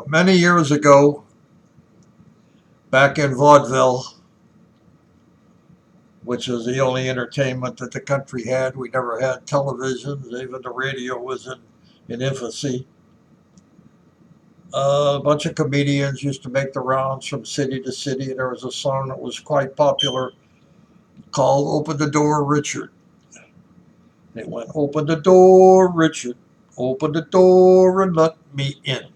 Many years ago, back in vaudeville, which was the only entertainment that the country had, we never had television. Even the radio was in infancy. A bunch of comedians used to make the rounds from city to city, and there was a song that was quite popular called "Open the Door, Richard." It went, "Open the door, Richard. Open the door and let me in.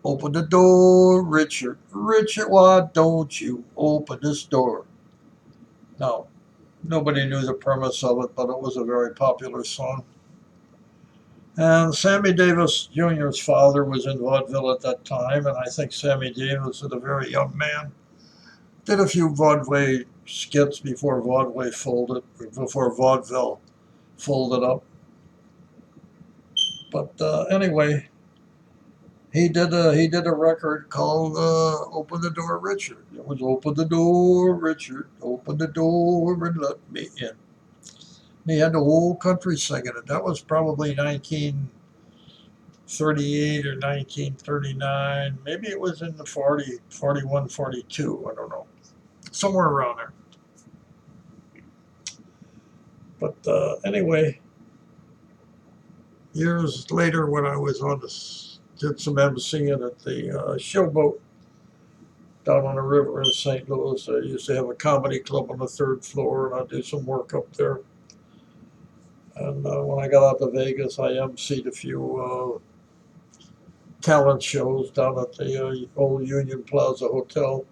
Open the door, Richard. Richard, why don't you open this door?" Now, nobody knew the premise of it, but it was a very popular song. And Sammy Davis Jr.'s father was in vaudeville at that time, and I think Sammy Davis was a very young man. Did a few vaudeville skits before vaudeville folded up. But anyway, he did a record called "Open the Door, Richard." It was, "Open the door, Richard. Open the door and let me in." And he had the whole country singing it. That was probably 1938 or 1939. Maybe it was in the 40, 41, 42. I don't know. Somewhere around there. But anyway, years later, when I was did some emceeing at the Showboat down on the river in St. Louis. I used to have a comedy club on the third floor, and I'd do some work up there. And when I got out to Vegas, I emceed a few talent shows down at the old Union Plaza Hotel.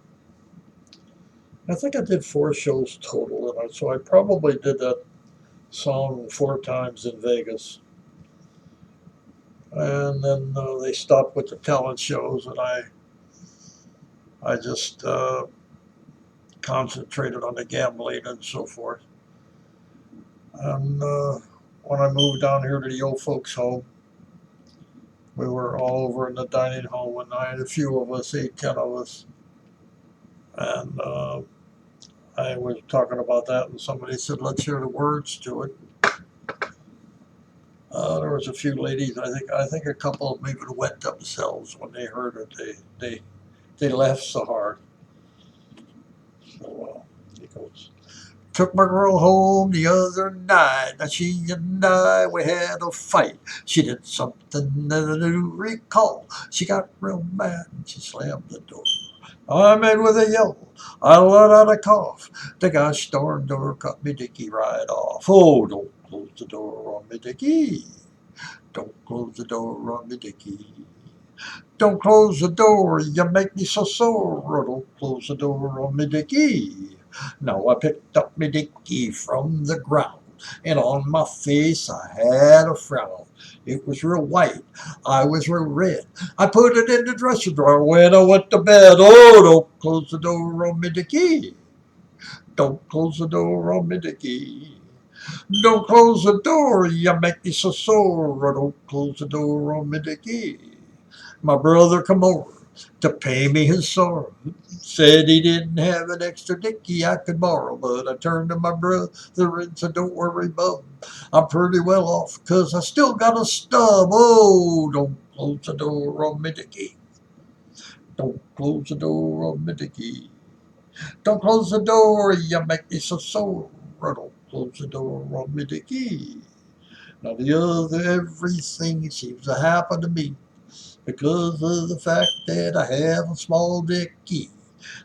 I think I did 4 shows total, and so I probably did that song 4 times in Vegas. And then they stopped with the talent shows, and I just concentrated on the gambling and so forth. And when I moved down here to the old folks' home, we were all over in the dining hall one night, a few of us, 8, 10 of us, and I was talking about that, and somebody said, "Let's hear the words to it." There was a few ladies. I think a couple of them even wet themselves when they heard it. They laughed so hard. So it goes. Took my girl home the other night. Now she and I, we had a fight. She did something that I do recall. She got real mad and she slammed the door. I made with a yell. I let out a cough. The gosh darn door cut me Dickey right off. Oh, don't close the door on me, Dickey. Don't close the door on me, Dickey. Don't close the door, you make me so sore. Don't close the door on me, Dickey. Now I picked up me Dickey from the ground, and on my face I had a frown. It was real white, I was real red. I put it in the dresser drawer when I went to bed. Oh, don't close the door on me, Dickey. Don't close the door on me, Dickey. Don't close the door, you make me so sore. Don't close the door on me, Dickey. My brother come over to pay me his sorrow. Said he didn't have an extra Dickey I could borrow, but I turned to my brother and said, "Don't worry, bub. I'm pretty well off, 'cause I still got a stub. Oh, don't close the door on me, Dickey. Don't close the door on me, Dickey. Don't close the door, you make me so sore. Don't close the door on me, Dickey." Now the other everything seems to happen to me because of the fact that I have a small Dickey.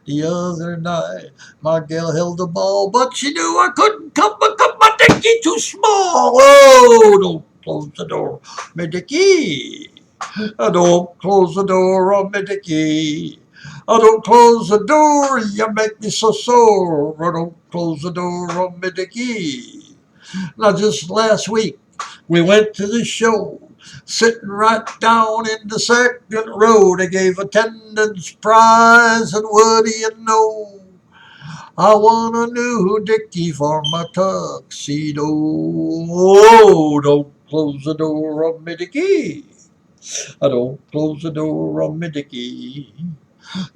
The other night, my gal held the ball, but she knew I couldn't come because my Dickey too small. Oh, don't close the door, me Dickey. Don't close the door on me, Dickey. Don't close the door, you make me so sore. Don't close the door on me, Dickey. Now, just last week, we went to the show, sitting right down in the second row. They gave attendance prize, and what do you know? I won a new Dickey for my tuxedo. Oh, don't close the door on me, Dickey. I don't close the door on me, Dickey.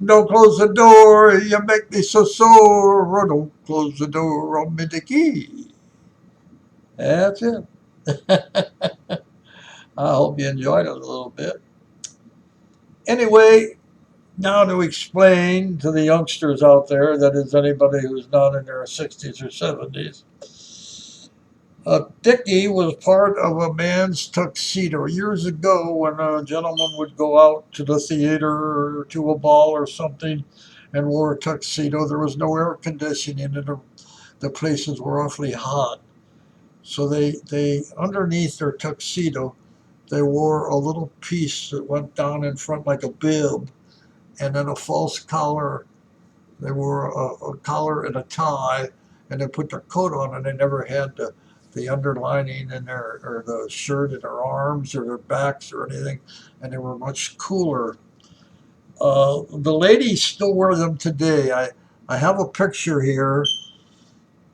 Don't close the door, you make me so sore. Don't close the door on me, Dickey. That's it. I hope you enjoyed it a little bit. Anyway, now to explain to the youngsters out there, that is anybody who's not in their 60s or 70s, Dickey was part of a man's tuxedo. Years ago, when a gentleman would go out to the theater or to a ball or something and wore a tuxedo, there was no air conditioning and the places were awfully hot. So they underneath their tuxedo, they wore a little piece that went down in front like a bib, and then a false collar. They wore a collar and a tie, and they put their coat on, and they never had the underlining in their or the shirt in their arms or their backs or anything, and they were much cooler. The ladies still wear them today. I have a picture here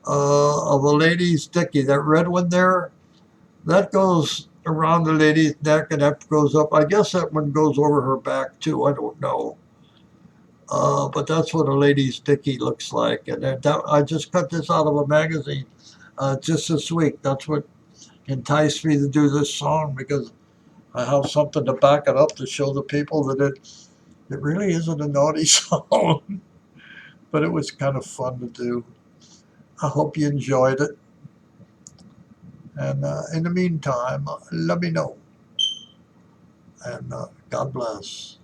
of a lady's dicky. That red one there, that goes around the lady's neck, and that goes up. I guess that one goes over her back too. I don't know. But that's what a lady's dicky looks like. And I just cut this out of a magazine just this week. That's what enticed me to do this song, because I have something to back it up to show the people that it really isn't a naughty song, but it was kind of fun to do. I hope you enjoyed it. And in the meantime, let me know. And God bless.